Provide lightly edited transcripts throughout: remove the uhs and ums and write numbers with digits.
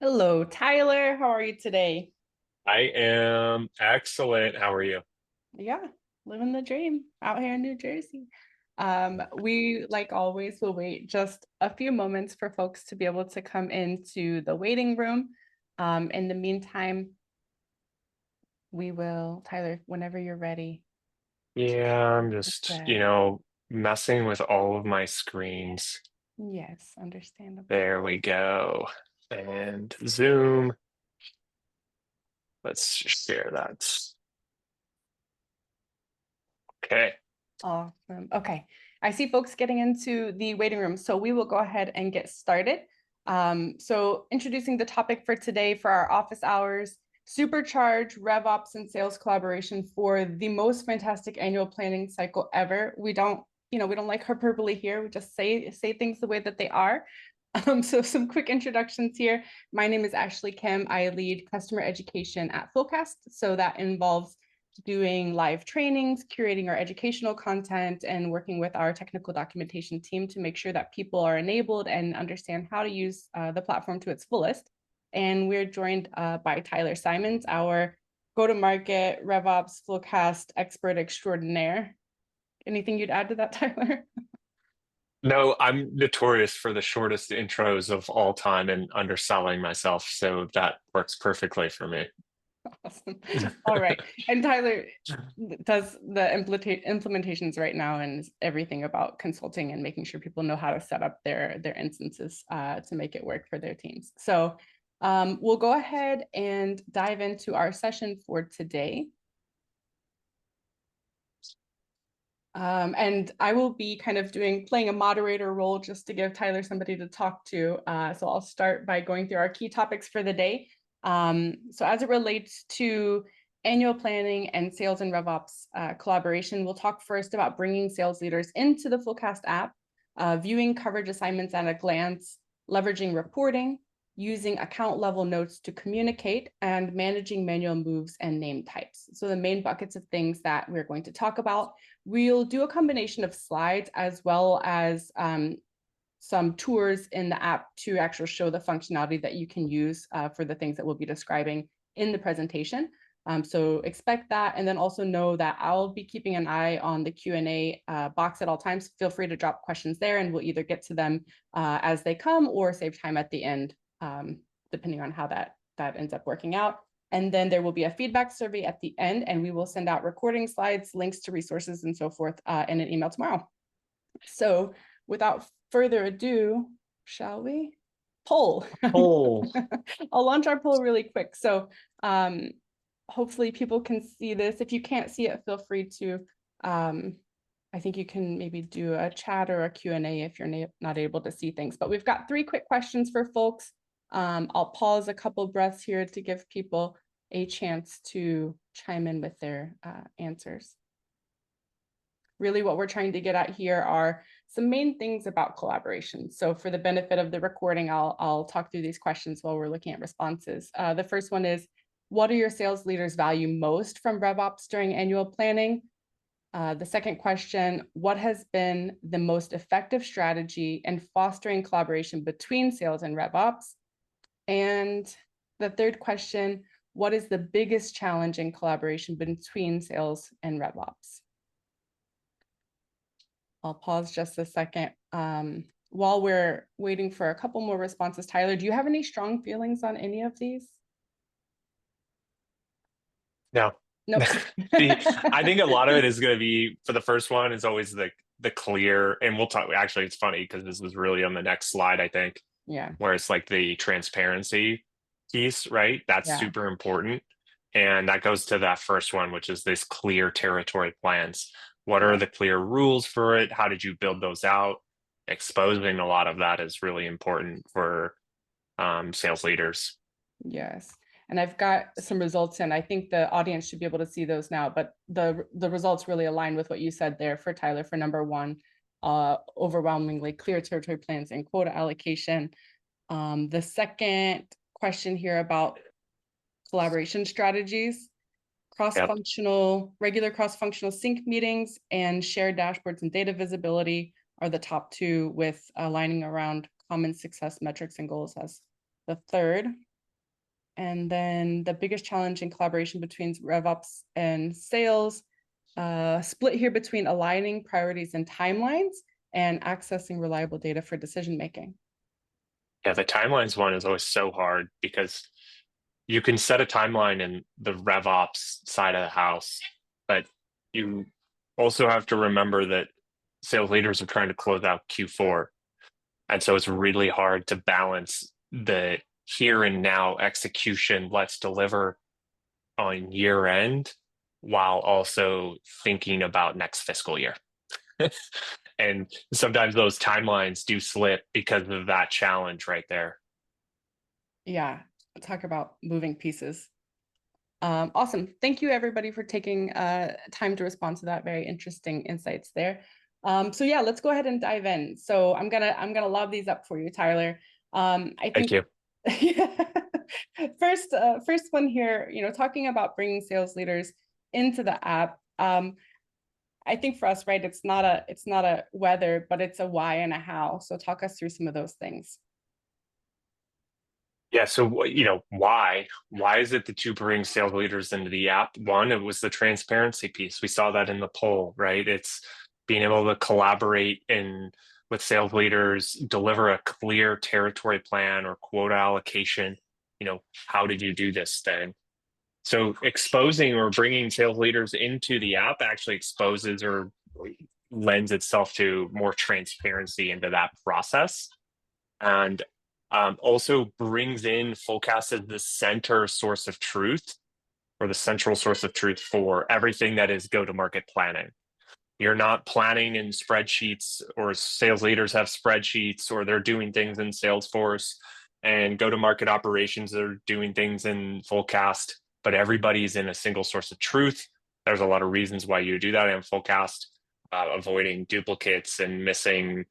Hello, Tyler. How are you today? I am excellent. How are you? Yeah, living the dream out here in New Jersey. We, like always, will wait just a few moments for folks to be able to come into the waiting room. In the meantime, we will, Tyler, whenever you're ready. Yeah, I'm Hit just, the- messing with all of my screens. Yes, understandable. There we go. And Zoom. Let's share that. Okay. Awesome. Okay. I see folks getting into the waiting room, so we will go ahead and get started. So introducing the topic for today for our office hours, supercharge RevOps and sales collaboration for the most fantastic annual planning cycle ever. We don't like hyperbole here. We just say things the way that they are. So some quick introductions here. My name is Ashley Kim. I lead customer education at Fullcast. So that involves doing live trainings, curating our educational content, and working with our technical documentation team to make sure that people are enabled and understand how to use the platform to its fullest. And we're joined by Tyler Simons, our go-to-market RevOps Fullcast expert extraordinaire. Anything you'd add to that, Tyler? No, I'm notorious for the shortest intros of all time and underselling myself, so that works perfectly for me. Awesome. All right. And Tyler does the implementations right now and everything about consulting and making sure people know how to set up their instances to make it work for their teams. So we'll go ahead and dive into our session for today. And I will be kind of playing a moderator role just to give Tyler somebody to talk to. So I'll start by going through our key topics for the day. So as it relates to annual planning and sales and RevOps collaboration, we'll talk first about bringing sales leaders into the Fullcast app, viewing coverage assignments at a glance, leveraging reporting, using account level notes to communicate, and managing manual moves and name types. So the main buckets of things that we're going to talk about. We'll do a combination of slides as well as some tours in the app to actually show the functionality that you can use for the things that we'll be describing in the presentation. So expect that, and then also know that I'll be keeping an eye on the Q&A box at all times. Feel free to drop questions there, and we'll either get to them as they come or save time at the end, depending on how that ends up working out. And then there will be a feedback survey at the end, and we will send out recording slides, links to resources, and so forth in an email tomorrow. So without further ado, shall we? Poll. Oh, I'll launch our poll really quick. So hopefully people can see this. If you can't see it, feel free to, I think you can maybe do a chat or a Q&A if you're not able to see things. But we've got 3 quick questions for folks. I'll pause a couple breaths here to give people a chance to chime in with their answers. Really what we're trying to get at here are some main things about collaboration. So for the benefit of the recording, I'll talk through these questions while we're looking at responses. The first one is, what do your sales leaders value most from RevOps during annual planning? The second question, what has been the most effective strategy in fostering collaboration between sales and RevOps? And the third question, what is the biggest challenge in collaboration between sales and RevOps? I'll pause just a second. While we're waiting for a couple more responses, Tyler, do you have any strong feelings on any of these? no. Nope. I think a lot of it is going to be for the first one is always the clear, and we'll talk. Actually, it's funny because this is really on the next slide, I think, Yeah, where it's like the transparency piece, right? That's yeah, super important. And that goes to that first one, which is this clear territory plans. What are yeah. the clear rules for it? How did you build those out? Exposing a lot of that is really important for sales leaders. Yes. And I've got some results and I think the audience should be able to see those now, but the results really align with what you said there for Tyler for number 1, overwhelmingly clear territory plans and quota allocation. The second question here about collaboration strategies, Yep. regular cross-functional sync meetings and shared dashboards and data visibility are the top 2, with aligning around common success metrics and goals as the third. And then the biggest challenge in collaboration between RevOps and sales, split here between aligning priorities and timelines and accessing reliable data for decision making. Yeah, the timelines one is always so hard because you can set a timeline in the RevOps side of the house, but you also have to remember that sales leaders are trying to close out Q4. And so it's really hard to balance the here and now execution, let's deliver on year end, while also thinking about next fiscal year. And sometimes those timelines do slip because of that challenge right there. Yeah, talk about moving pieces. Awesome. Thank you everybody for taking time to respond to that. Very interesting insights there. So yeah, let's go ahead and dive in. So I'm gonna lob these up for you, Tyler. I Thank think you. first one here, talking about bringing sales leaders into the app. I think for us, right, it's not a whether, but it's a why and a how. So talk us through some of those things. Yeah, so why is it that you bring sales leaders into the app? One, it was the transparency piece. We saw that in the poll, right? It's being able to collaborate and with sales leaders, deliver a clear territory plan or quota allocation. How did you do this then? So exposing or bringing sales leaders into the app actually exposes or lends itself to more transparency into that process. And also brings in Fullcast as the center source of truth, or the central source of truth for everything that is go-to-market planning. You're not planning in spreadsheets, or sales leaders have spreadsheets, or they're doing things in Salesforce, and go-to-market operations are doing things in Fullcast, but everybody's in a single source of truth. There's a lot of reasons why you do that in Fullcast, avoiding duplicates and missing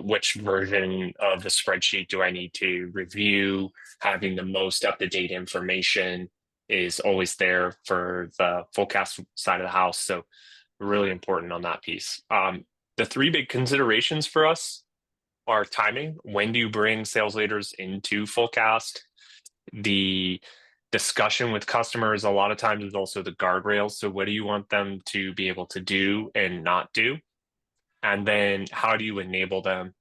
which version of the spreadsheet do I need to review. Having the most up-to-date information is always there for the Fullcast side of the house. So really important on that piece. The three big considerations for us are timing. When do you bring sales leaders into Fullcast? The discussion with customers a lot of times is also the guardrails. So what do you want them to be able to do and not do? And then how do you enable them?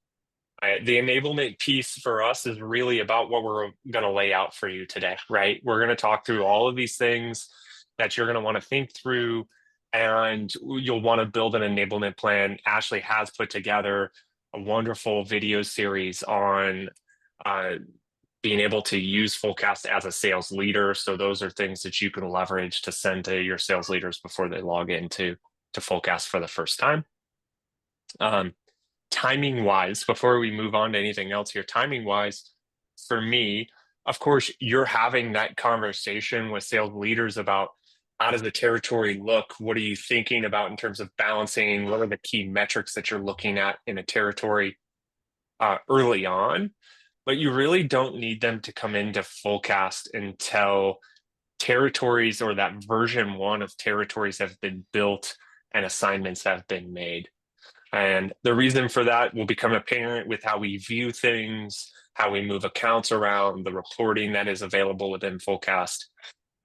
The enablement piece for us is really about what we're going to lay out for you today, right? We're going to talk through all of these things that you're going to want to think through, and you'll want to build an enablement plan. Ashley has put together a wonderful video series on being able to use Fullcast as a sales leader. So those are things that you can leverage to send to your sales leaders before they log into Fullcast for the first time. Timing wise, before we move on to anything else here, timing wise, for me, of course, you're having that conversation with sales leaders about how does the territory look? What are you thinking about in terms of balancing? What are the key metrics that you're looking at in a territory early on? But you really don't need them to come into Fullcast until territories, or that version 1 of territories, have been built and assignments have been made. And the reason for that will become apparent with how we view things, how we move accounts around, the reporting that is available within Fullcast.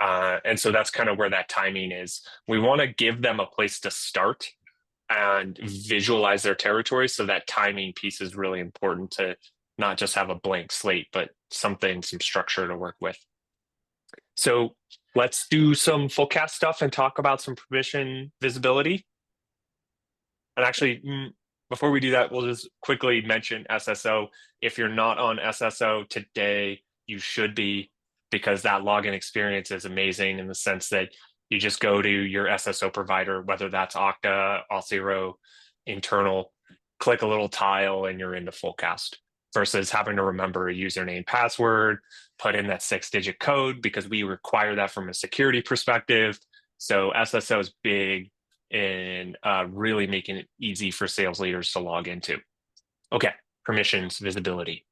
And so that's kind of where that timing is. We want to give them a place to start and visualize their territory. So that timing piece is really important, to not just have a blank slate, but some structure to work with. So let's do some Fullcast stuff and talk about some permission visibility. And actually, before we do that, we'll just quickly mention SSO. If you're not on SSO today, you should be, because that login experience is amazing in the sense that you just go to your SSO provider, whether that's Okta, Auth0, internal, click a little tile, and you're into Fullcast, versus having to remember a username, password, put in that 6-digit code, because we require that from a security perspective. So SSO is big in really making it easy for sales leaders to log into. Okay, permissions, visibility.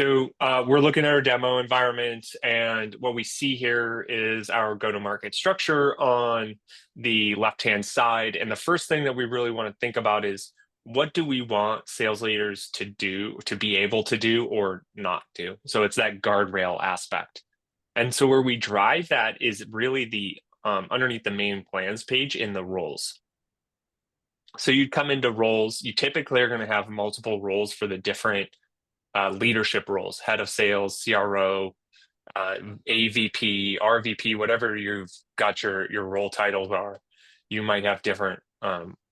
So we're looking at our demo environment, and what we see here is our go-to-market structure on the left-hand side. And the first thing that we really want to think about is, what do we want sales leaders to do, to be able to do or not do? So it's that guardrail aspect. And so where we drive that is really the underneath the main plans page in the roles. So you'd come into roles, you typically are going to have multiple roles for the different leadership roles, head of sales, CRO, AVP, RVP, whatever you've got your role titles are, you might have different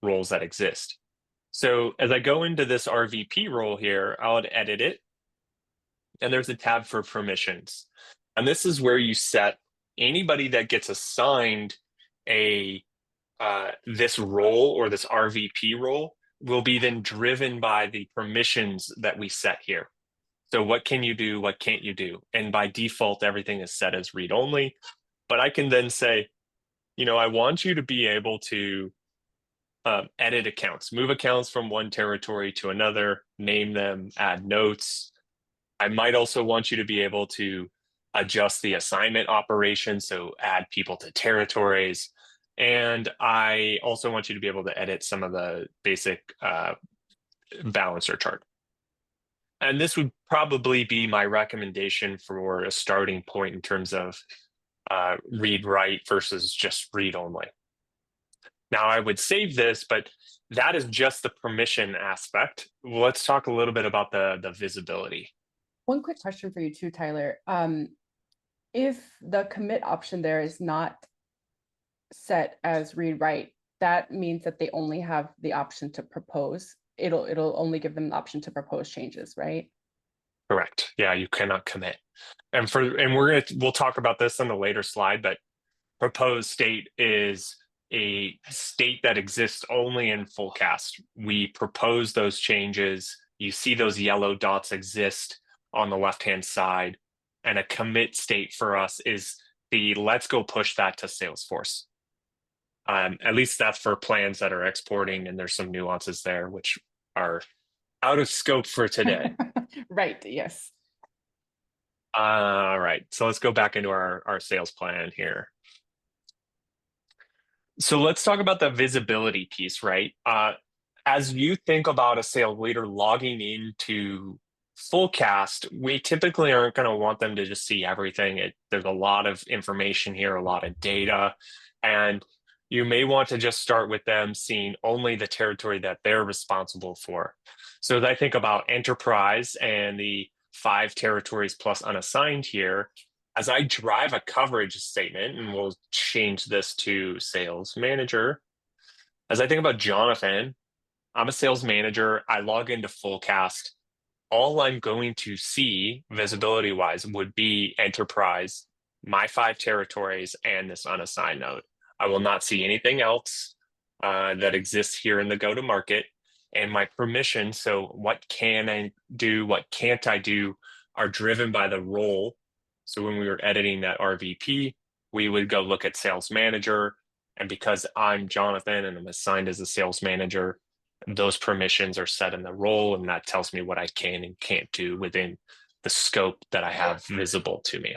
roles that exist. So as I go into this RVP role here, I'll edit it. And there's a tab for permissions. And this is where you set anybody that gets assigned a this role or this RVP role will be then driven by the permissions that we set here. So what can you do? What can't you do? And by default, everything is set as read only. But I can then say, I want you to be able to edit accounts, move accounts from one territory to another, name them, add notes. I might also want you to be able to adjust the assignment operation, so add people to territories. And I also want you to be able to edit some of the basic balancer chart. And this would probably be my recommendation for a starting point in terms of read write versus just read only. Now I would save this, but that is just the permission aspect. Let's talk a little bit about the visibility. One quick question for you too, Tyler. If the commit option there is not set as read write, that means that they only have the option to propose. It'll only give them the option to propose changes, right? Correct. Yeah, you cannot commit. And we'll talk about this on the later slide, but proposed state is a state that exists only in Fullcast. We propose those changes. You see those yellow dots exist on the left-hand side. And a commit state for us is the let's go push that to Salesforce. At least that's for plans that are exporting, and there's some nuances there which are out of scope for today. Right, yes. All right, so let's go back into our sales plan here. So let's talk about the visibility piece, right? As you think about a sales leader logging into Fullcast, we typically aren't going to want them to just see everything. There's a lot of information here, a lot of data, and you may want to just start with them seeing only the territory that they're responsible for. So as I think about enterprise and the 5 territories plus unassigned here, as I drive a coverage statement, and we'll change this to sales manager. As I think about Jonathan, I'm a sales manager. I log into Fullcast. All I'm going to see visibility wise would be enterprise, my 5 territories, and this unassigned node. I will not see anything else that exists here in the go-to-market. And my permissions, so what can I do, what can't I do, are driven by the role. So when we were editing that RVP, we would go look at sales manager. And because I'm Jonathan and I'm assigned as a sales manager, those permissions are set in the role, and that tells me what I can and can't do within the scope that I have visible to me,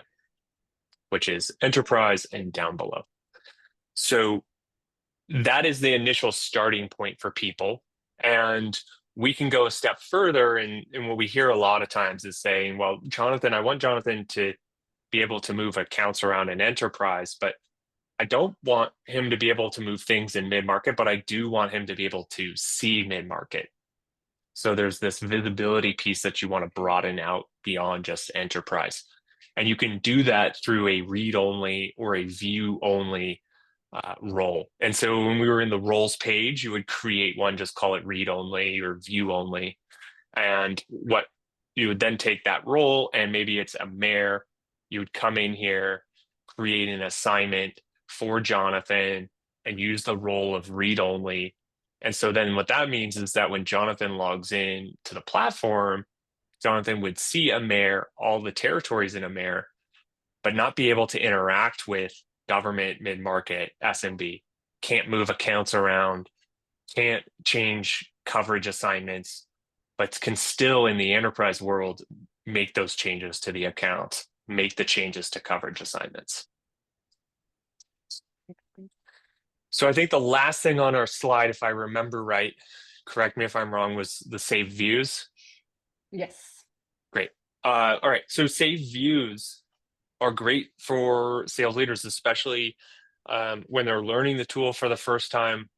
which is enterprise and down below. So that is the initial starting point for people. And we can go a step further. And what we hear a lot of times is saying, well, Jonathan, I want Jonathan to be able to move accounts around in enterprise, but I don't want him to be able to move things in mid-market, but I do want him to be able to see mid-market. So there's this visibility piece that you want to broaden out beyond just enterprise. And you can do that through a read-only or a view-only role. And so when we were in the roles page, you would create one, just call it read-only or view-only. And what you would then take that role, and maybe it's a mayor, you would come in here, create an assignment for Jonathan, and use the role of read only. And so then what that means is that when Jonathan logs in to the platform, Jonathan would see a mayor, all the territories in a mayor, but not be able to interact with government, mid-market, SMB, can't move accounts around, can't change coverage assignments, but can still in the enterprise world make those changes to the account, make the changes to coverage assignments. So I think the last thing on our slide, if I remember right, correct me if I'm wrong, was the saved views. Yes. Great. All right. So saved views are great for sales leaders, especially when they're learning the tool for the first time.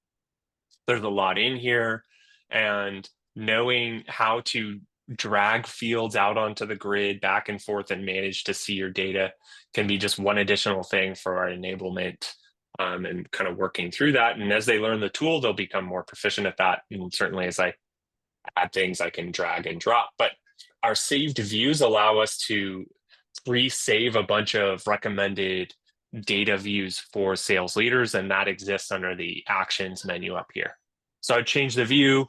There's a lot in here, and knowing how to drag fields out onto the grid back and forth and manage to see your data can be just one additional thing for our enablement, and kind of working through that. And as they learn the tool, they'll become more proficient at that. And certainly as I add things, I can drag and drop. But our saved views allow us to pre-save a bunch of recommended data views for sales leaders, and that exists under the actions menu up here. So I'd change the view.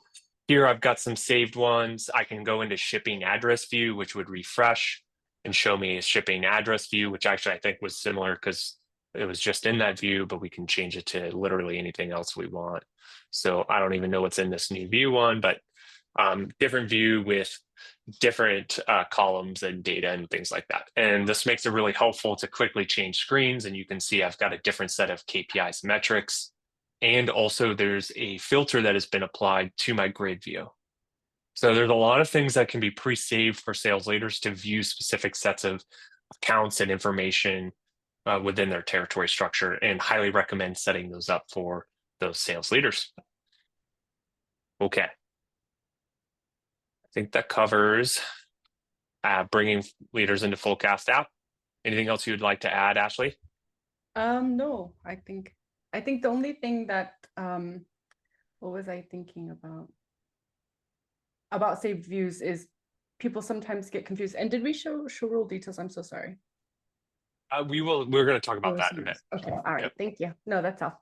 Here I've got some saved ones. I can go into shipping address view, which would refresh and show me a shipping address view, which actually I think was similar because it was just in that view, but we can change it to literally anything else we want. So I don't even know what's in this new view one, but different view with different columns and data and things like that. And this makes it really helpful to quickly change screens. And you can see I've got a different set of KPIs metrics. And also there's a filter that has been applied to my grid view. So there's a lot of things that can be pre-saved for sales leaders to view specific sets of accounts and information within their territory structure, and highly recommend setting those up for those sales leaders. Okay. I think that covers bringing leaders into Fullcast app. Anything else you'd like to add, Ashley? No, I think the only thing that what was I thinking about saved views is people sometimes get confused. And did we show role details? I'm so sorry. We're going to talk about that in a minute. Okay, all right. Yep. Thank you. No, that's all.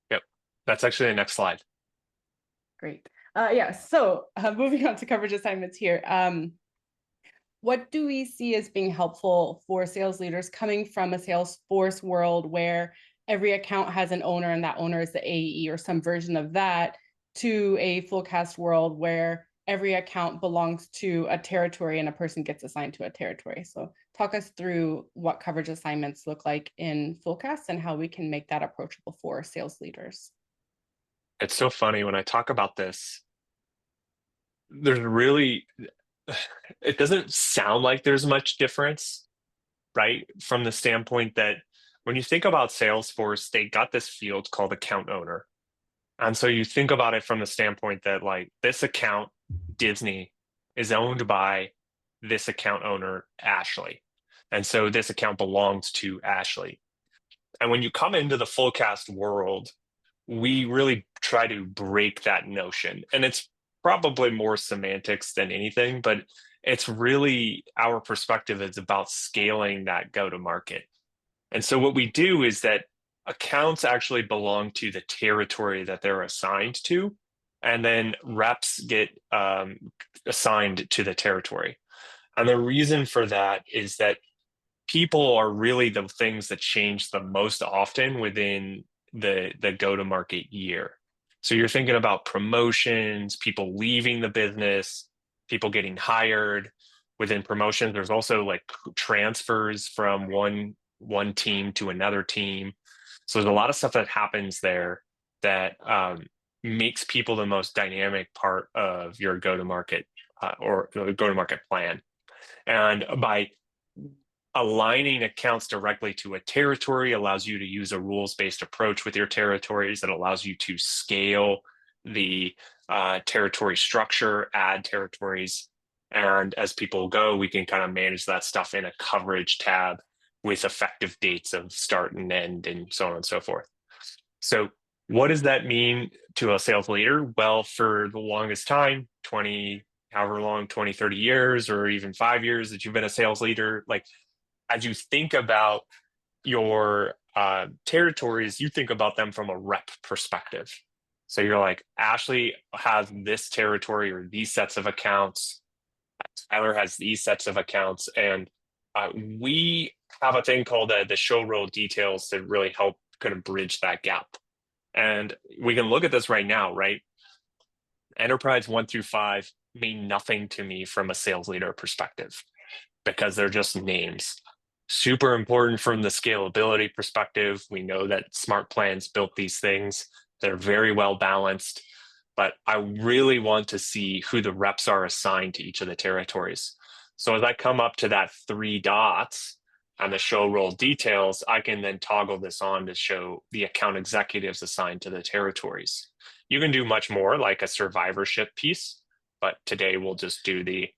Yep, that's actually the next slide. Great. Yeah, so moving on to coverage assignments here. What do we see as being helpful for sales leaders coming from a Salesforce world where every account has an owner and that owner is the AE or some version of that, to a Fullcast world where every account belongs to a territory and a person gets assigned to a territory? So talk us through what coverage assignments look like in Fullcast and how we can make that approachable for sales leaders. It's so funny when I talk about this, there's really, it doesn't sound like there's much difference, right? From the standpoint that when you think about Salesforce, they got this field called account owner. And so you think about it from the standpoint that like this account, Disney, is owned by this account owner, Ashley. And so this account belongs to Ashley. And when you come into the Fullcast world, we really try to break that notion. And it's probably more semantics than anything, but it's really our perspective is about scaling that go-to-market. And so what we do is that accounts actually belong to the territory that they're assigned to, and then reps get assigned to the territory. And the reason for that is that people are really the things that change the most often within the go-to-market year. So you're thinking about promotions, people leaving the business, people getting hired. Within promotions, there's also like transfers from one team to another team. So there's a lot of stuff that happens there that makes people the most dynamic part of your go-to-market or go-to-market plan. And by aligning accounts directly to a territory allows you to use a rules-based approach with your territories that allows you to scale the territory structure, add territories. And as people go, we can kind of manage that stuff in a coverage tab with effective dates of start and end and so on and so forth. So what does that mean to a sales leader? Well, for the longest time, 20, 30 years, or even 5 years that you've been a sales leader, like as you think about your territories, you think about them from a rep perspective. So you're like, Ashley has this territory or these sets of accounts. Tyler has these sets of accounts. And we have a thing called the show role details to really help kind of bridge that gap. And we can look at this right now, right? Enterprise 1 through 5 mean nothing to me from a sales leader perspective because they're just names. Super important from the scalability perspective. We know that Smart Plans built these things. They're very well balanced. but I really want to see who the reps are assigned to each of the territories. So as I come up to that 3 dots on the show role details, I can then toggle this on to show the account executives assigned to the territories. You can do much more like a survivorship piece, but today we'll just do the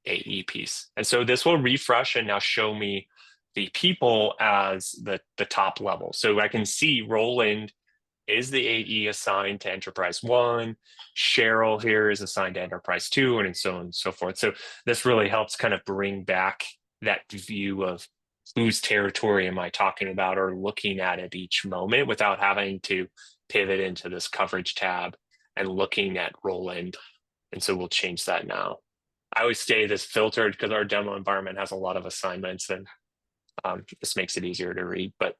AE piece. And so this will refresh and now show me the people as the top level. So I can see Roland is the AE assigned to Enterprise 1, Cheryl here is assigned to Enterprise 2, and so on and so forth. So this really helps kind of bring back that view of whose territory am I talking about or looking at each moment without having to pivot into this coverage tab and looking at Roland. And so we'll change that now. I always stay this filtered because our demo environment has a lot of assignments, and this makes it easier to read. But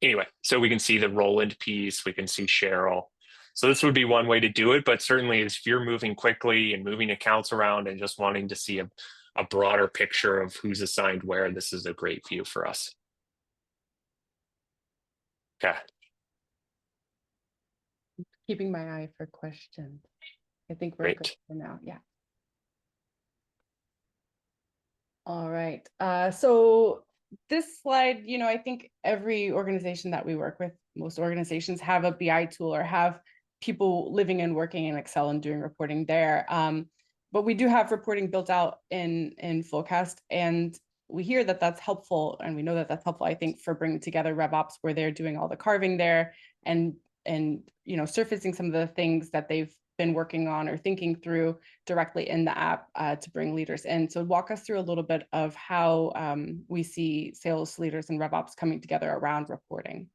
anyway, so we can see the Roland piece, we can see Cheryl. So this would be one way to do it, but certainly if you're moving quickly and moving accounts around and just wanting to see a broader picture of who's assigned where, this is a great view for us. Okay. Keeping my eye for questions. I think we're good for now. Yeah. All right. So this slide, I think every organization that we work with, most organizations have a BI tool or have people living and working in Excel and doing reporting there. But we do have reporting built out in Fullcast, and we hear that that's helpful, and we know that that's helpful, I think, for bringing together RevOps, where they're doing all the carving there and surfacing some of the things that they've been working on or thinking through directly in the app to bring leaders in. So walk us through a little bit of how we see sales leaders and RevOps coming together around reporting.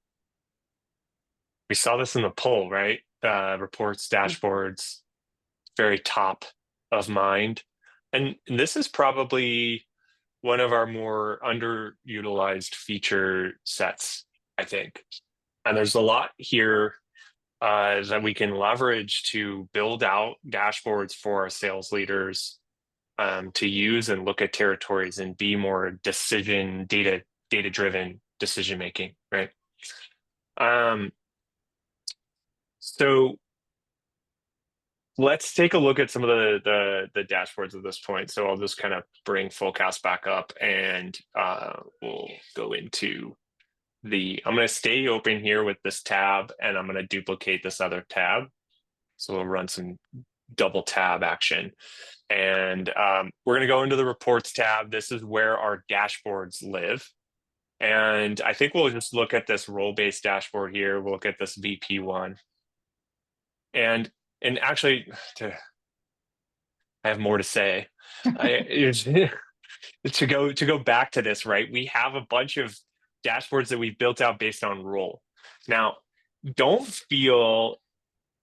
We saw this in the poll, right? Reports, dashboards, very top of mind. And this is probably one of our more underutilized feature sets, I think. And there's a lot here that we can leverage to build out dashboards for our sales leaders to use and look at territories and be more data-driven decision making, right? So let's take a look at some of the dashboards at this point. So I'll just kind of bring Fullcast back up, and we'll go into I'm going to stay open here with this tab, and I'm going to duplicate this other tab. So we'll run some double tab action. And we're going to go into the reports tab. This is where our dashboards live. And I think we'll just look at this role-based dashboard here. We'll look at this VP one. And actually, I have more to say. To go back to this, right? We have a bunch of dashboards that we've built out based on role. Now, don't feel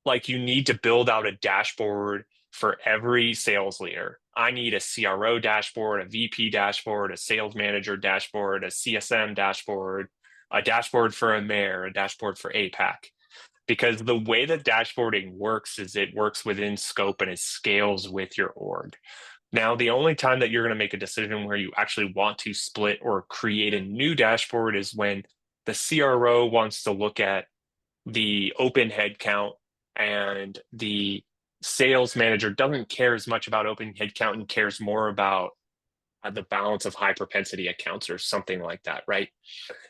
like you need to build out a dashboard for every sales leader. I need a CRO dashboard, a VP dashboard, a sales manager dashboard, a CSM dashboard, a dashboard for a mayor, a dashboard for APAC. Because the way that dashboarding works is it works within scope and it scales with your org. Now, the only time that you're going to make a decision where you actually want to split or create a new dashboard is when the CRO wants to look at the open headcount and the sales manager doesn't care as much about open headcount and cares more about the balance of high propensity accounts or something like that, right?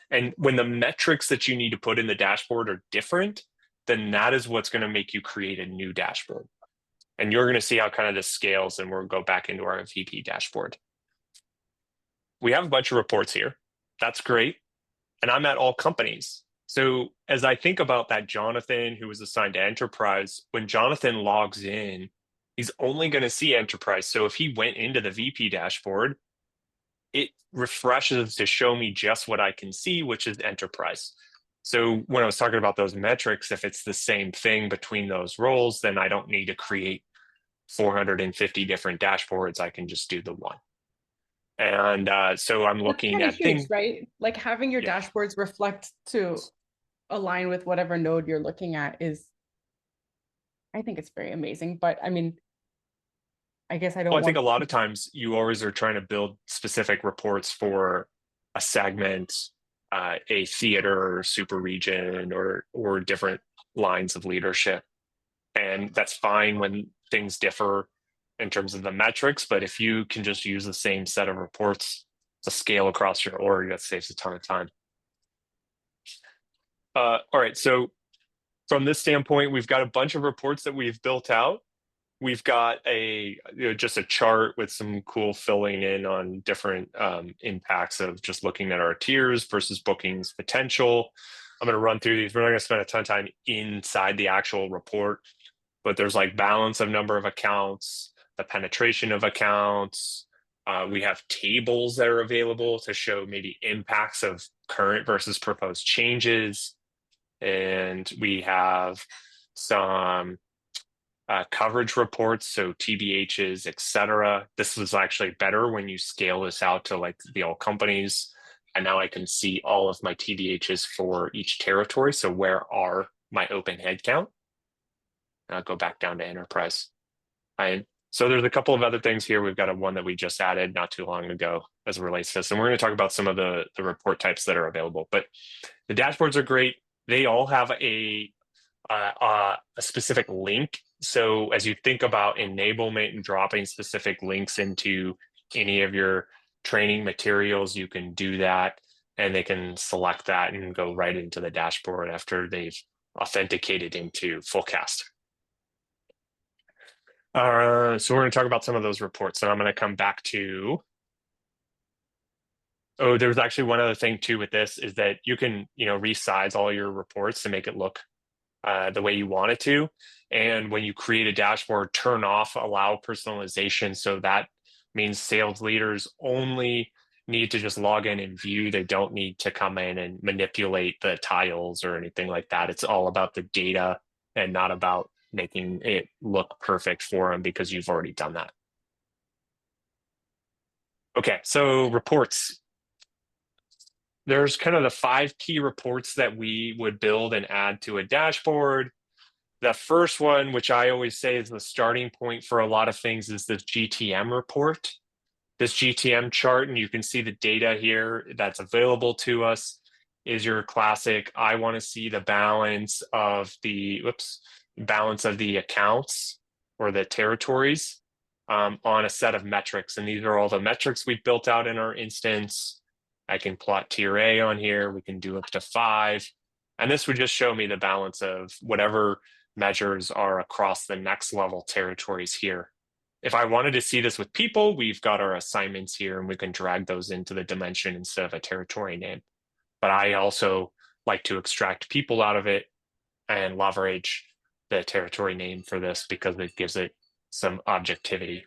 And when the metrics that you need to put in the dashboard are different, then that is what's going to make you create a new dashboard. And you're going to see how kind of this scales, and we'll go back into our VP dashboard. We have a bunch of reports here. That's great. And I'm at all companies. So as I think about that Jonathan who was assigned to enterprise, when Jonathan logs in, he's only going to see enterprise. So if he went into the VP dashboard, it refreshes to show me just what I can see, which is enterprise. So when I was talking about those metrics, if it's the same thing between those roles, then I don't need to create 450 different dashboards. I can just do the one. And so I'm looking at things, right? Like having your dashboards reflect to align with whatever node you're looking at I think it's very amazing. But I mean, I guess I don't. Well, I think a lot of times you always are trying to build specific reports for a segment, a theater or super region or different lines of leadership. And that's fine when things differ in terms of the metrics, but if you can just use the same set of reports to scale across your org, that saves a ton of time. All right, so from this standpoint, we've got a bunch of reports that we've built out. We've got just a chart with some cool filling in on different impacts of just looking at our tiers versus bookings potential. I'm going to run through these. We're not going to spend a ton of time inside the actual report, but there's like balance of number of accounts, the penetration of accounts. We have tables that are available to show maybe impacts of current versus proposed changes. And we have some coverage reports, so TBHs, etc. This was actually better when you scale this out to like the all companies. And now I can see all of my TBHs for each territory. So where are my open headcount? I'll go back down to enterprise. So there's a couple of other things here. We've got one that we just added not too long ago as it relates to this. And we're going to talk about some of the report types that are available. But the dashboards are great. They all have a specific link. So as you think about enablement and dropping specific links into any of your training materials, you can do that, and they can select that and go right into the dashboard after they've authenticated into Fullcast. So we're going to talk about some of those reports, and I'm going to come back to. Oh, there's actually one other thing too with this is that you can, resize all your reports to make it look the way you want it to. And when you create a dashboard, turn off allow personalization. So that means sales leaders only need to just log in and view. They don't need to come in and manipulate the tiles or anything like that. It's all about the data and not about making it look perfect for them because you've already done that. Okay, so reports. There's kind of the 5 key reports that we would build and add to a dashboard. The first one, which I always say is the starting point for a lot of things, is this GTM report. This GTM chart, and you can see the data here that's available to us, is your classic, I want to see the balance of the, balance of the accounts or the territories on a set of metrics. And these are all the metrics we've built out in our instance. I can plot tier A on here. We can do up to 5. And this would just show me the balance of whatever measures are across the next level territories here. If I wanted to see this with people, we've got our assignments here and we can drag those into the dimension instead of a territory name. But I also like to extract people out of it and leverage the territory name for this because it gives it some objectivity.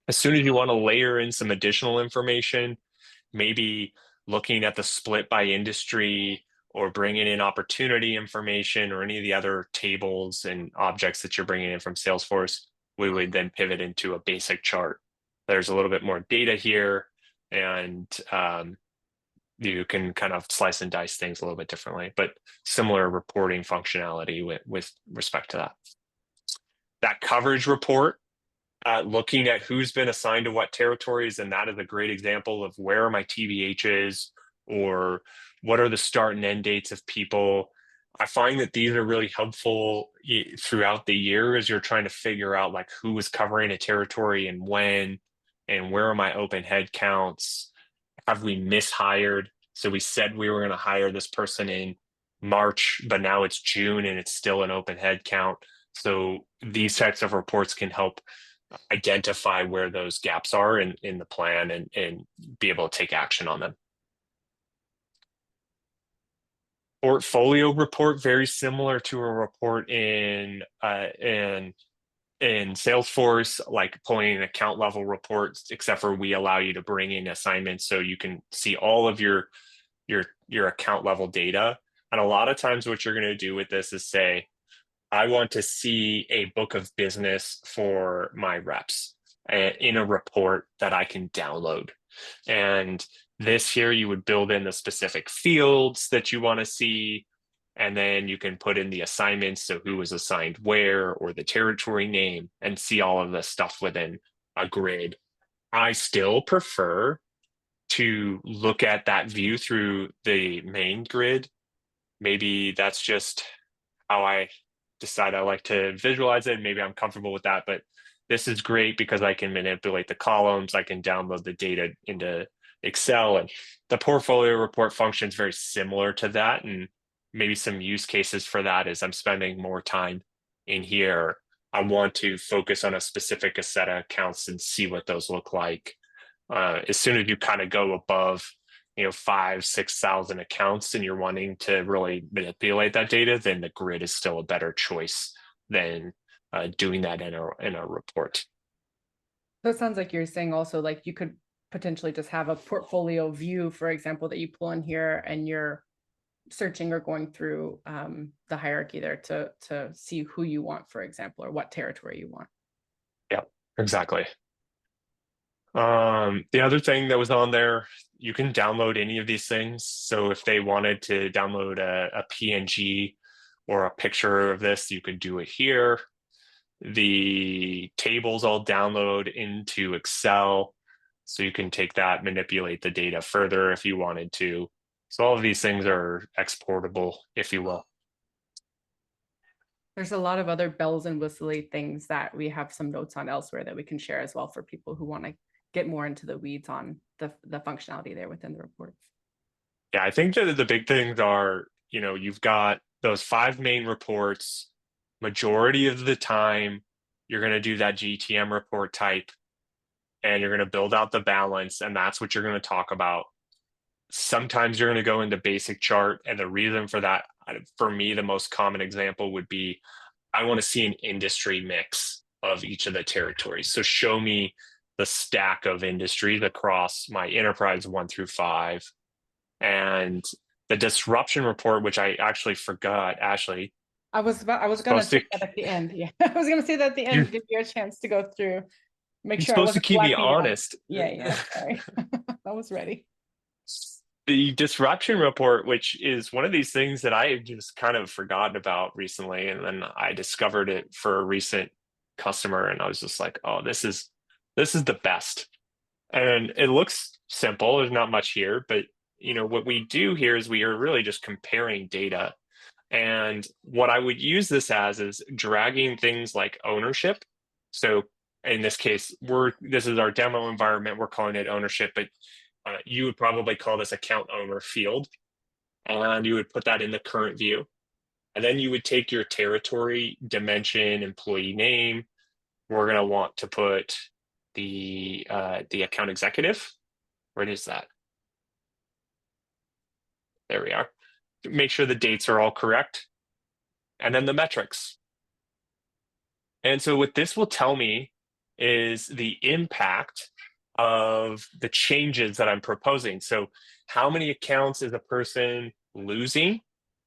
As soon as you want to layer in some additional information, maybe looking at the split by industry or bringing in opportunity information or any of the other tables and objects that you're bringing in from Salesforce, we would then pivot into a basic chart. There's a little bit more data here, and you can kind of slice and dice things a little bit differently, but similar reporting functionality with respect to that. That coverage report, looking at who's been assigned to what territories, and that is a great example of where are my TBHs or what are the start and end dates of people. I find that these are really helpful throughout the year as you're trying to figure out like who is covering a territory and when, and where are my open head counts. Have we mishired? So we said we were going to hire this person in March, but now it's June and it's still an open head count. So these types of reports can help identify where those gaps are in the plan and be able to take action on them. Portfolio report, very similar to a report in Salesforce, like pulling an account level reports, except for we allow you to bring in assignments so you can see all of your account level data. And a lot of times what you're going to do with this is say, I want to see a book of business for my reps in a report that I can download. And this here, you would build in the specific fields that you want to see, and then you can put in the assignments, so who was assigned where, or the territory name, and see all of the stuff within a grid. I still prefer to look at that view through the main grid. Maybe that's just how I decide I like to visualize it. Maybe I'm comfortable with that, but this is great because I can manipulate the columns. I can download the data into Excel, and the portfolio report function is very similar to that. And maybe some use cases for that is I'm spending more time in here. I want to focus on a specific set of accounts and see what those look like. As soon as you kind of go above, 5,000-6,000 accounts and you're wanting to really manipulate that data, then the grid is still a better choice than doing that in a report. So it sounds like you're saying also like you could potentially just have a portfolio view, for example, that you pull in here and you're searching or going through the hierarchy there to see who you want, for example, or what territory you want. Yeah, exactly. The other thing that was on there, you can download any of these things. So if they wanted to download a PNG or a picture of this, you could do it here. The tables all download into Excel. So you can take that, manipulate the data further if you wanted to. So all of these things are exportable, if you will. There's a lot of other bells and whistly things that we have some notes on elsewhere that we can share as well for people who want to get more into the weeds on the functionality there within the reports. Yeah, I think that the big things are, you've got those 5 main reports. Majority of the time, you're going to do that GTM report type, and you're going to build out the balance, and that's what you're going to talk about. Sometimes you're going to go into basic chart, and the reason for that, for me, the most common example would be, I want to see an industry mix of each of the territories. So show me the stack of industries across my enterprise 1 through 5. And the disruption report, which I actually forgot, Ashley. I was going to say that at the end. Yeah, I was going to say that at the end, give you a chance to go through, make sure I supposed to wasn't keep me blacking out. honest. Yeah, sorry. I was ready. The disruption report, which is one of these things that I just kind of forgotten about recently, and then I discovered it for a recent customer, and I was just like, oh, this is the best. And it looks simple. There's not much here, but what we do here is we are really just comparing data. And what I would use this as is dragging things like ownership. So in this case, this is our demo environment. We're calling it ownership, but you would probably call this account owner field. And you would put that in the current view. And then you would take your territory, dimension, employee name. We're going to want to put the account executive. Where is that? There we are. Make sure the dates are all correct. And then the metrics. And so what this will tell me is the impact of the changes that I'm proposing. So how many accounts is a person losing?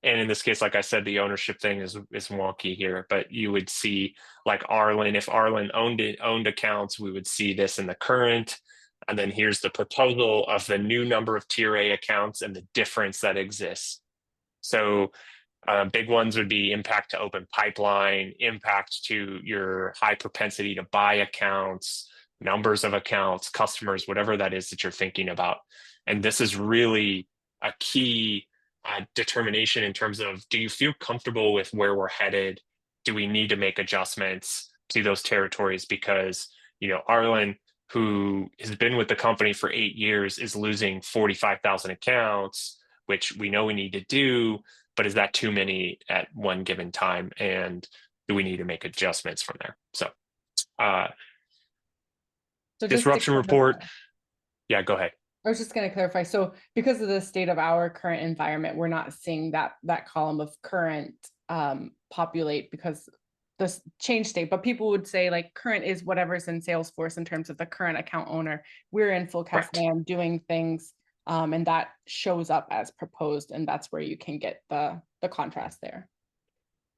And in this case, like I said, the ownership thing is wonky here, but you would see like Arlen, if Arlen owned accounts, we would see this in the current. And then here's the proposal of the new number of Tier A accounts and the difference that exists. So big ones would be impact to open pipeline, impact to your high propensity to buy accounts, numbers of accounts, customers, whatever that is that you're thinking about. And this is really a key determination in terms of, do you feel comfortable with where we're headed? Do we need to make adjustments to those territories? Because, Arlen, who has been with the company for 8 years, is losing 45,000 accounts, which we know we need to do, but is that too many at one given time? And do we need to make adjustments from there? So disruption report. Yeah, go ahead. I was just going to clarify. So because of the state of our current environment, we're not seeing that column of current populate because the change state, but people would say like current is whatever's in Salesforce in terms of the current account owner. We're in Fullcast land doing things and that shows up as proposed, and that's where you can get the contrast there.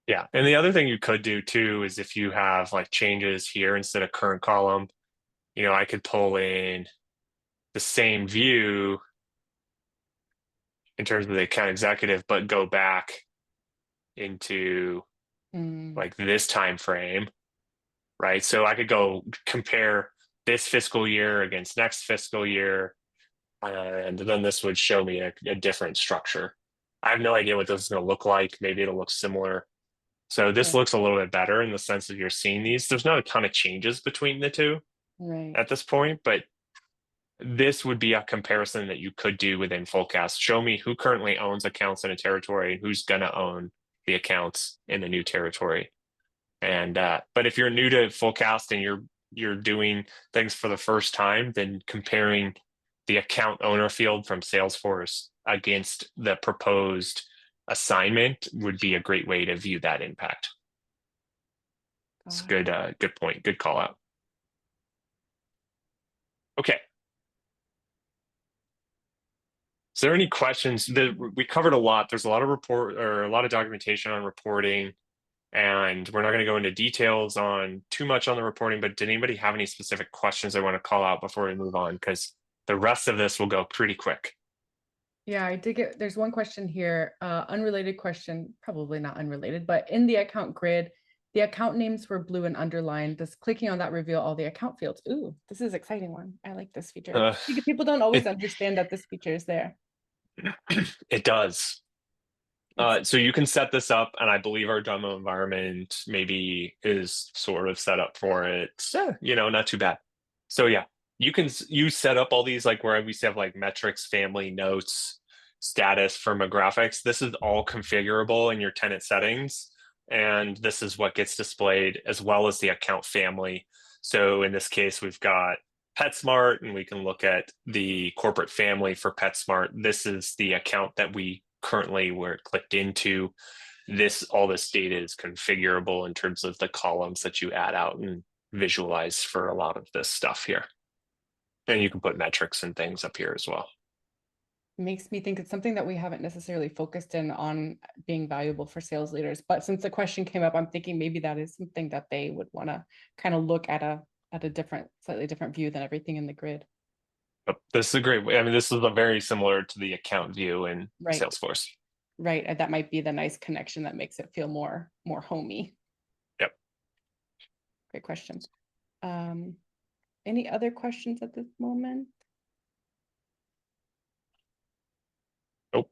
Yeah, and the other thing you could do too is if you have like changes here instead of current column, I could pull in the same view in terms of the account executive, but go back into like this time frame, right? So I could go compare this fiscal year against next fiscal year, and then this would show me a different structure. I have no idea what this is going to look like. Maybe it'll look similar So this Right. looks a little bit better in the sense that you're seeing these. There's not a ton of changes between the two Right. at this point, but this would be a comparison that you could do within Fullcast. Show me who currently owns accounts in a territory and who's going to own the accounts in the new territory. And but if you're new to Fullcast and you're doing things for the first time, then comparing the account owner field from Salesforce against the proposed assignment would be a great way to view that impact. It's a Got it. good point, good call out. Okay. Is there any questions that we covered a lot? There's a lot of report or a lot of documentation on reporting, and we're not going to go into details on too much on the reporting, but did anybody have any specific questions they want to call out before we move on? Because the rest of this will go pretty quick. Yeah, I did get, there's one question here, unrelated question, probably not unrelated, but in the account grid, the account names were blue and underlined. Does clicking on that reveal all the account fields? Ooh, this is an exciting one. I like this feature. Because people don't always It understand that this feature is there. it does. So you can set this up, and I believe our demo environment maybe is sort of set up for it. Not too bad. So yeah, you set up all these like where we have like metrics, family, notes, status, firmographics. This is all configurable in your tenant settings, and this is what gets displayed as well as the account family. So in this case, we've got PetSmart, and we can look at the corporate family for PetSmart. This is the account that we currently were clicked into. All this data is configurable in terms of the columns that you add out and visualize for a lot of this stuff here. And you can put metrics and things up here as well. Makes me think it's something that we haven't necessarily focused in on being valuable for sales leaders. But since the question came up, I'm thinking maybe that is something that they would want to kind of look at a different, slightly different view than everything in the grid. But this is a great way. I mean, this is a very similar to the account view in Right. Salesforce. Right. And that might be the nice connection that makes it feel more homey. Yep. Great question. Any other questions at this moment? Nope.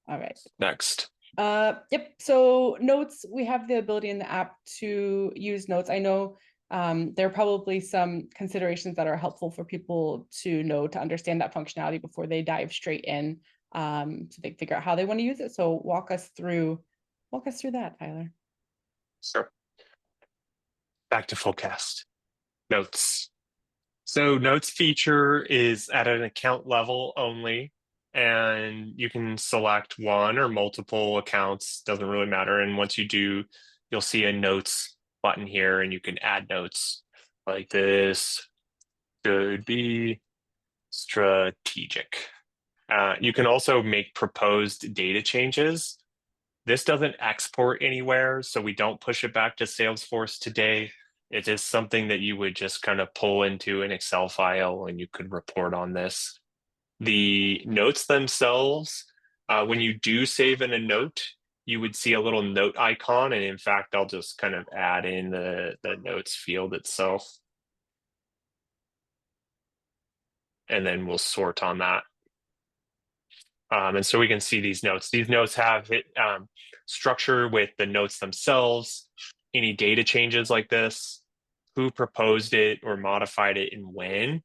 All right. Next. Yep. So notes, we have the ability in the app to use notes. I know there are probably some considerations that are helpful for people to know to understand that functionality before they dive straight in, so they figure out how they want to use it. So walk us through that, Tyler. Sure. Back to Fullcast. Notes. So notes feature is at an account level only, and you can select one or multiple accounts, doesn't really matter. And once you do, you'll see a notes button here, and you can add notes like this. Should be strategic. You can also make proposed data changes. This doesn't export anywhere, so we don't push it back to Salesforce today. It is something that you would just kind of pull into an Excel file and you could report on this. The notes themselves, when you do save in a note, you would see a little note icon. And in fact, I'll just kind of add in the notes field itself. And then we'll sort on that. And so we can see these notes. These notes have structure with the notes themselves, any data changes like this, who proposed it or modified it and when.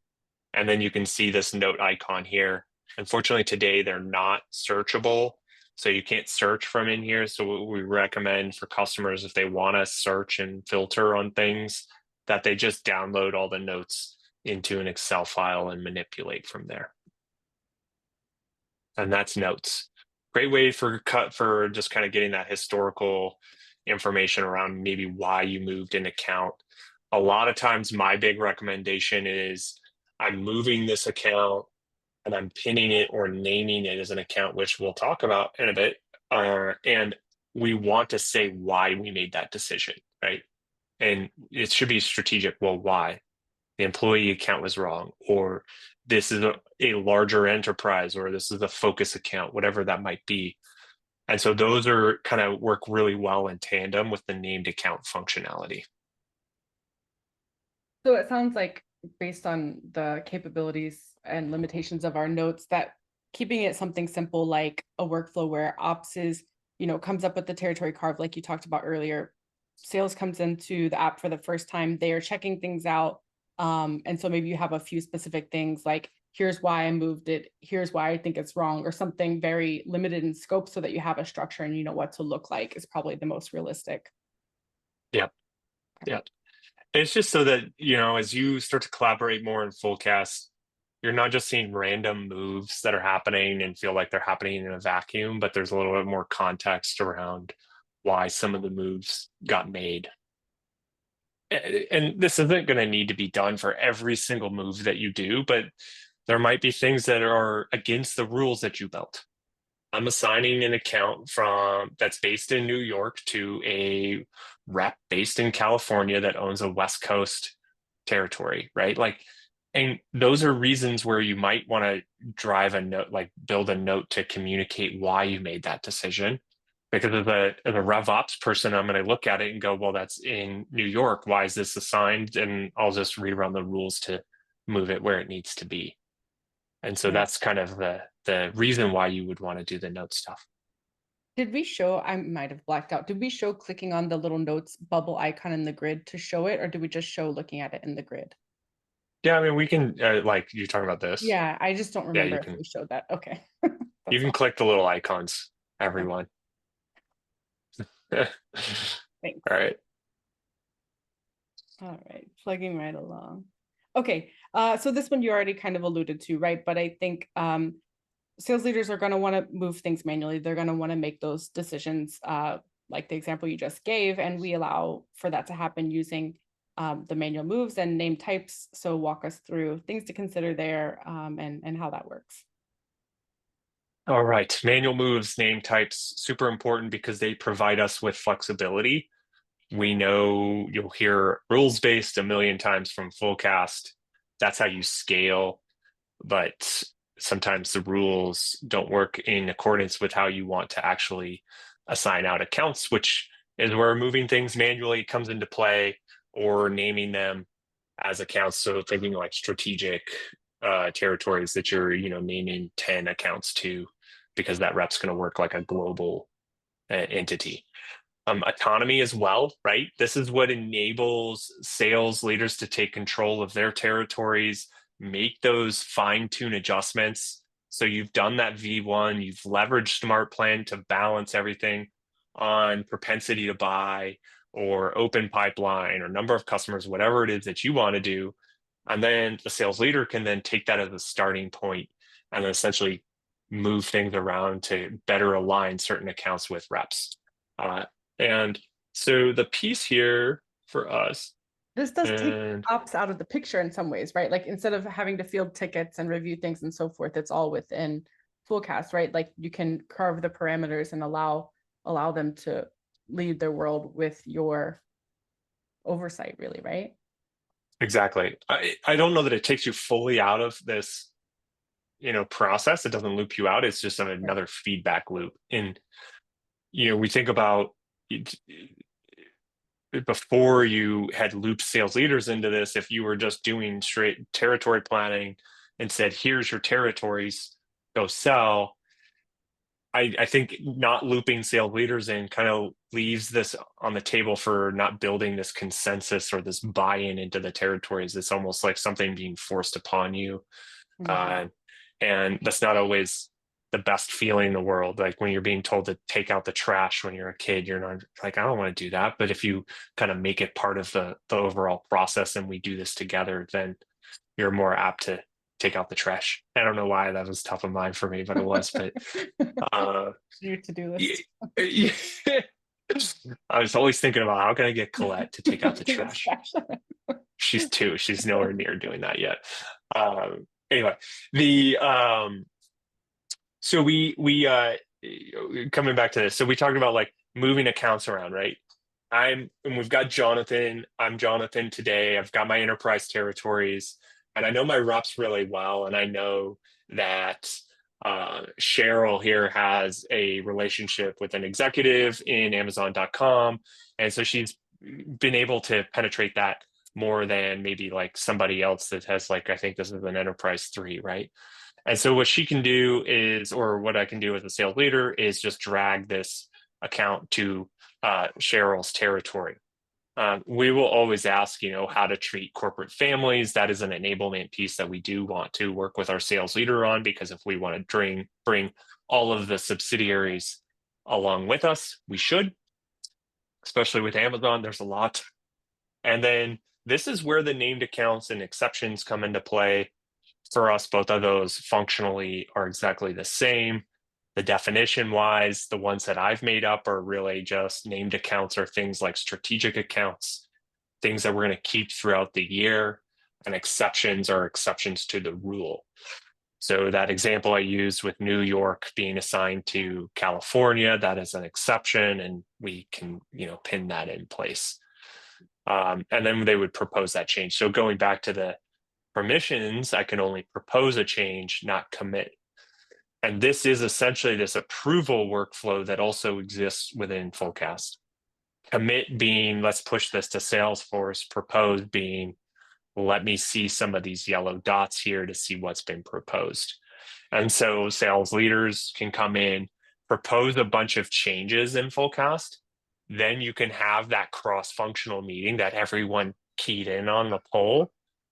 And then you can see this note icon here. Unfortunately, today they're not searchable. So you can't search from in here. So what we recommend for customers, if they want to search and filter on things, that they just download all the notes into an Excel file and manipulate from there. And that's notes. Great way for just kind of getting that historical information around maybe why you moved an account. A lot of times my big recommendation is I'm moving this account and I'm pinning it or naming it as an account, which we'll talk about in a bit. And we want to say why we made that decision, right? And it should be strategic. Well, why? The employee account was wrong, or this is a larger enterprise, or this is a focus account, whatever that might be. And so those are kind of work really well in tandem with the named account functionality. So it sounds like, based on the capabilities and limitations of our notes, that keeping it something simple like a workflow where ops is, comes up with the territory carve like you talked about earlier, sales comes into the app for the first time, they are checking things out. And so maybe you have a few specific things like, here's why I moved it, here's why I think it's wrong, or something very limited in scope so that you have a structure and you know what to look like is probably the most realistic. Yep. Yep. It's just so that, as you start to collaborate more in Fullcast, you're not just seeing random moves that are happening and feel like they're happening in a vacuum, but there's a little bit more context around why some of the moves got made. And this isn't going to need to be done for every single move that you do, but there might be things that are against the rules that you built. I'm assigning an account that's based in New York to a rep based in California that owns a West Coast territory, right? Like, and those are reasons where you might want to drive a note, like build a note to communicate why you made that decision. Because as a RevOps person, I'm going to look at it and go, well, that's in New York. Why is this assigned? And I'll just read around the rules to move it where it needs to be. And so Yeah. that's kind of the reason why you would want to do the note stuff. Did we show, I might have blacked out, did we show clicking on the little notes bubble icon in the grid to show it, or did we just show looking at it in the grid? Yeah, I mean, we can, like, you're talking about this. Yeah, I just don't Yeah, remember if we showed that. Okay. you That's can all. click the little icons, everyone. All Thanks. right. All right, plugging right along. Okay, so this one you already kind of alluded to, right? But I think sales leaders are going to want to move things manually. They're going to want to make those decisions, like the example you just gave, and we allow for that to happen using the manual moves and name types. So walk us through things to consider there, and how that works. All right. Manual moves, name types, super important because they provide us with flexibility. We know you'll hear rules-based a million times from Fullcast. That's how you scale. But sometimes the rules don't work in accordance with how you want to actually assign out accounts, which is where moving things manually comes into play, or naming them as accounts. So thinking like strategic territories that you're, naming 10 accounts to, because that rep's going to work like a global entity. Autonomy as well, right? This is what enables sales leaders to take control of their territories, make those fine-tune adjustments. So you've done that V1, you've leveraged Smart Plan to balance everything on propensity to buy or open pipeline or number of customers, whatever it is that you want to do. And then the sales leader can then take that as a starting point and then essentially move things around to better align certain accounts with reps. And so the piece here for us, This does take and ops out of the picture in some ways, right? Like instead of having to field tickets and review things and so forth, it's all within Fullcast, right? Like you can carve the parameters and allow them to lead their world with your oversight, really, right? exactly, I don't know that it takes you fully out of this, process. It doesn't loop you out. It's just another feedback loop. And, we think about before you had looped sales leaders into this, if you were just doing straight territory planning and said, here's your territories, go sell. I think not looping sales leaders in kind of leaves this on the table for not building this consensus or this buy-in into the territories. It's almost like something being forced upon you. Mhm. And that's not always the best feeling in the world. Like when you're being told to take out the trash when you're a kid, you're not like, I don't want to do that. But if you kind of make it part of the overall process and we do this together, then you're more apt to take out the trash. I don't know why that was top of mind for me, but it was. But Your to-do yeah, list. yeah. I was always thinking about how can I get Colette to take out the trash. She's 2. She's nowhere near doing that yet. Anyway, the so we coming back to this. So we talked about like moving accounts around, right? And we've got Jonathan. I'm Jonathan today. I've got my enterprise territories, and I know my reps really well, and I know that Cheryl here has a relationship with an executive in Amazon.com, and so she's been able to penetrate that more than maybe like somebody else that has like, I think this is an enterprise 3, right? And so what she can do is, or what I can do as a sales leader is just drag this account to Cheryl's territory. We will always ask, how to treat corporate families. That is an enablement piece that we do want to work with our sales leader on, because if we want to bring all of the subsidiaries along with us, we should, especially with Amazon, there's a lot. And then this is where the named accounts and exceptions come into play. For us, both of those functionally are exactly the same. The definition wise, the ones that I've made up are really just named accounts, or things like strategic accounts, things that we're going to keep throughout the year, and exceptions are exceptions to the rule. So that example I used with New York being assigned to California, that is an exception, and we can, pin that in place. And then they would propose that change. So going back to the permissions, I can only propose a change, not commit. And this is essentially this approval workflow that also exists within Fullcast. Commit being, let's push this to Salesforce. Propose being, let me see some of these yellow dots here to see what's been proposed. And so sales leaders can come in, propose a bunch of changes in Fullcast. Then you can have that cross-functional meeting that everyone keyed in on the poll,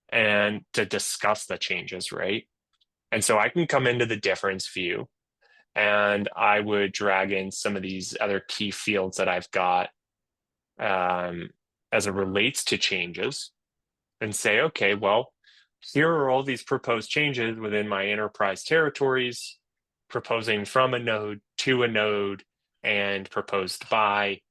and to discuss the changes, right? And so I can come into the difference view, and I would drag in some of these other key fields that I've got as it relates to changes, and say, okay, well, here are all these proposed changes within my enterprise territories, proposing from a node to a node and proposed by.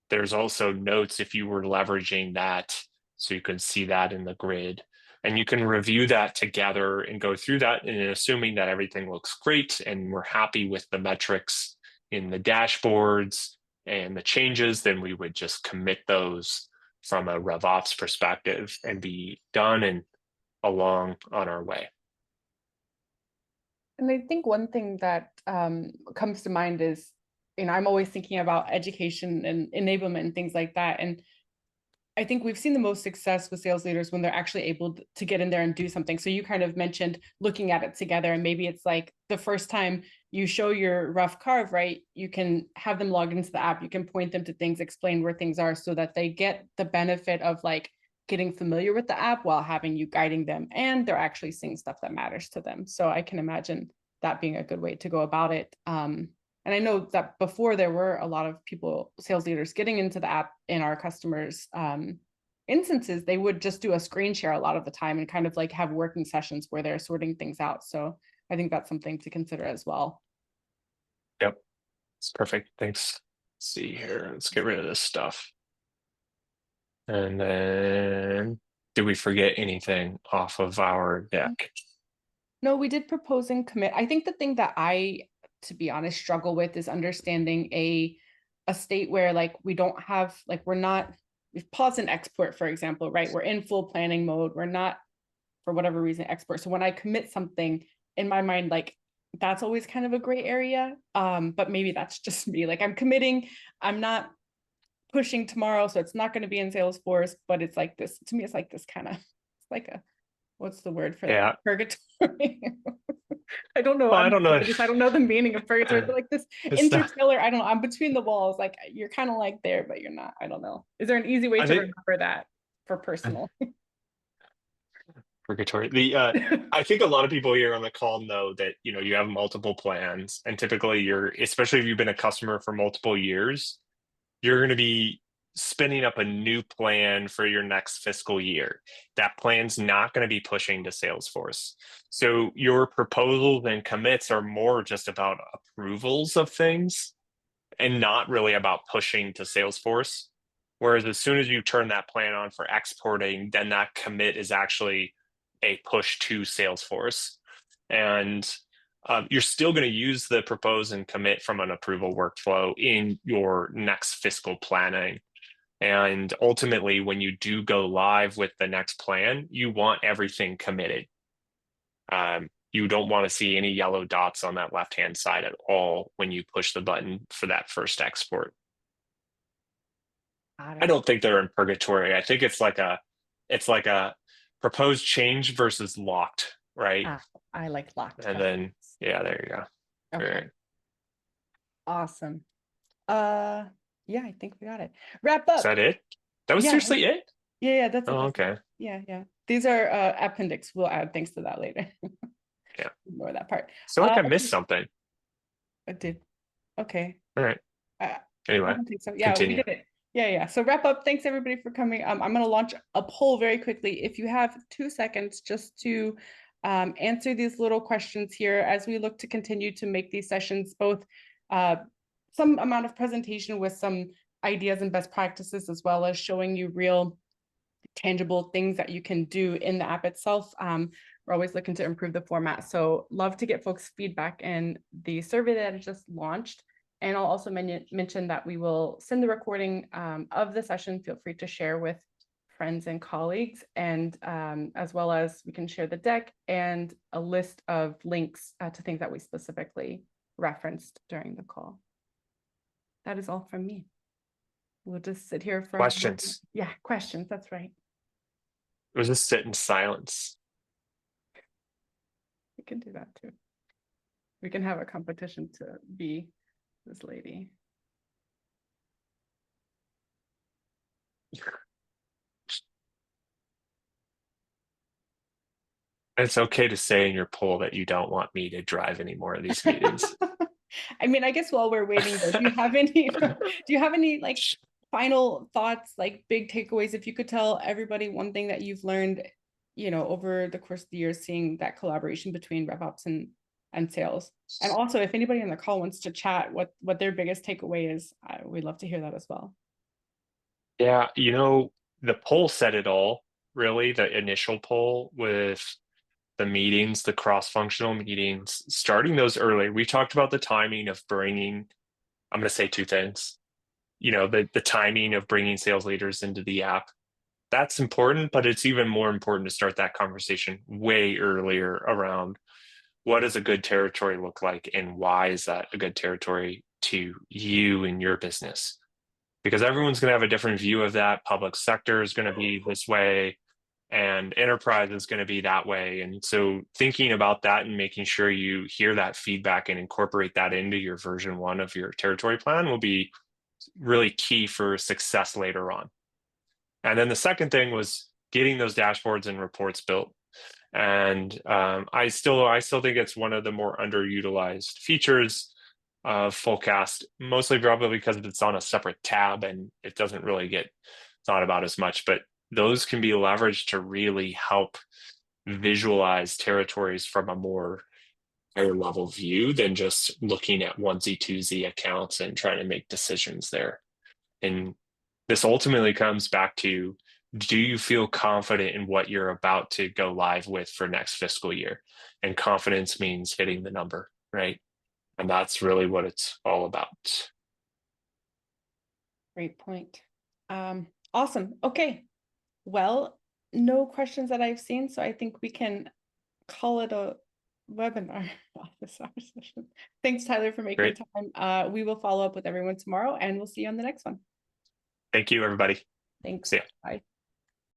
There's also notes if you were leveraging that, so you can see that in the grid. And you can review that together and go through that, and assuming that everything looks great and we're happy with the metrics in the dashboards and the changes, then we would just commit those from a RevOps perspective and be done and along on our way. And I think one thing that comes to mind is, I'm always thinking about education and enablement and things like that. And I think we've seen the most success with sales leaders when they're actually able to get in there and do something. So you kind of mentioned looking at it together, and maybe it's like the first time you show your rough carve, right? You can have them log into the app, you can point them to things, explain where things are, so that they get the benefit of like getting familiar with the app while having you guiding them, and they're actually seeing stuff that matters to them. So I can imagine that being a good way to go about it. And I know that before there were a lot of people, sales leaders, getting into the app in our customers' instances, they would just do a screen share a lot of the time and kind of like have working sessions where they're sorting things out. So I think that's something to consider as well. Yep, it's perfect. Thanks. Let's see here. Let's get rid of this stuff. And then, did we forget anything off of our deck? No, we did propose and commit. I think the thing that I, to be honest, struggle with is understanding a state where like we don't have, like we've paused an export, for example, right? We're in full planning mode. We're not, for whatever reason, export. So when I commit something, in my mind, like that's always kind of a gray area. But maybe that's just me. Like I'm committing, I'm not pushing tomorrow, so it's not going to be in Salesforce, but it's like this, to me, it's like this kind of, it's like a, what's the word for that? Purgatory. I don't know. Well, I don't know. I don't know the meaning of purgatory, but like this interstellar, I don't know. I'm between the walls. Like you're kind of like there, but you're not. I don't know. Is there an easy way to remember that for personal? Purgatory. I think a lot of people here on the call know that you have multiple plans, and typically especially if you've been a customer for multiple years, you're going to be spinning up a new plan for your next fiscal year. That plan's not going to be pushing to Salesforce. So your proposals and commits are more just about approvals of things and not really about pushing to Salesforce. Whereas as soon as you turn that plan on for exporting, then that commit is actually a push to Salesforce. And you're still going to use the propose and commit from an approval workflow in your next fiscal planning. And ultimately, when you do go live with the next plan, you want everything committed. You don't want to see any yellow dots on that left-hand side at all when you push the button for that first export. I don't think they're in purgatory. I think it's like a proposed change versus locked, right? I like locked. And then, yeah, there you go. Okay. Right. Awesome. Yeah, I think we got it. Wrap up. Is that it? That was Yeah, seriously it? yeah, that's it. Oh, That's it. okay. Yeah. These are appendix. We'll add things to that later. Yeah. Ignore that part. So like I missed something. I did. Okay. All right. I Anyway, don't think so. Yeah, we continue. did it. Yeah. So wrap up. Thanks everybody for coming. I'm going to launch a poll very quickly. If you have 2 seconds just to answer these little questions here as we look to continue to make these sessions both some amount of presentation with some ideas and best practices, as well as showing you real tangible things that you can do in the app itself. We're always looking to improve the format. So love to get folks' feedback in the survey that I just launched. And I'll also mention that we will send the recording of the session. Feel free to share with friends and colleagues, and as well as we can share the deck and a list of links to things that we specifically referenced during the call. That is all from me. We'll just sit here for Questions. Yeah, questions. That's right. We'll just sit in silence. We can do that too. We can have a competition to be this lady. It's okay to say in your poll that you don't want me to drive any more of these meetings. I mean, I guess while we're waiting, though, do you have any like final thoughts, like big takeaways? If you could tell everybody one thing that you've learned, over the course of the year, seeing that collaboration between RevOps and sales. And also, if anybody on the call wants to chat what their biggest takeaway is, we'd love to hear that as well. Yeah, the poll said it all, really. The initial poll with the meetings, the cross-functional meetings, starting those early. We talked about the timing of bringing, I'm going to say 2 things. The timing of bringing sales leaders into the app. That's important, but it's even more important to start that conversation way earlier around what does a good territory look like and why is that a good territory to you and your business? Because everyone's going to have a different view of that. Public sector is going to be this way, and enterprise is going to be that way. And so thinking about that and making sure you hear that feedback and incorporate that into your version 1 of your territory plan will be really key for success later on. And then the second thing was getting those dashboards and reports built. And I still think it's one of the more underutilized features of Fullcast, mostly probably because it's on a separate tab and it doesn't really get thought about as much. But those can be leveraged to really help visualize territories from a more higher level view than just looking at onesie twosie accounts and trying to make decisions there. And this ultimately comes back to, do you feel confident in what you're about to go live with for next fiscal year? And confidence means hitting the number, right? And that's really what it's all about. Great point. Awesome. Okay. Well, no questions that I've seen, so I think we can call it a webinar office hour session. Thanks, Tyler, for making time. We will follow up with everyone tomorrow, and we'll see you on the next one. Thank you, everybody. Thanks. See ya. Bye.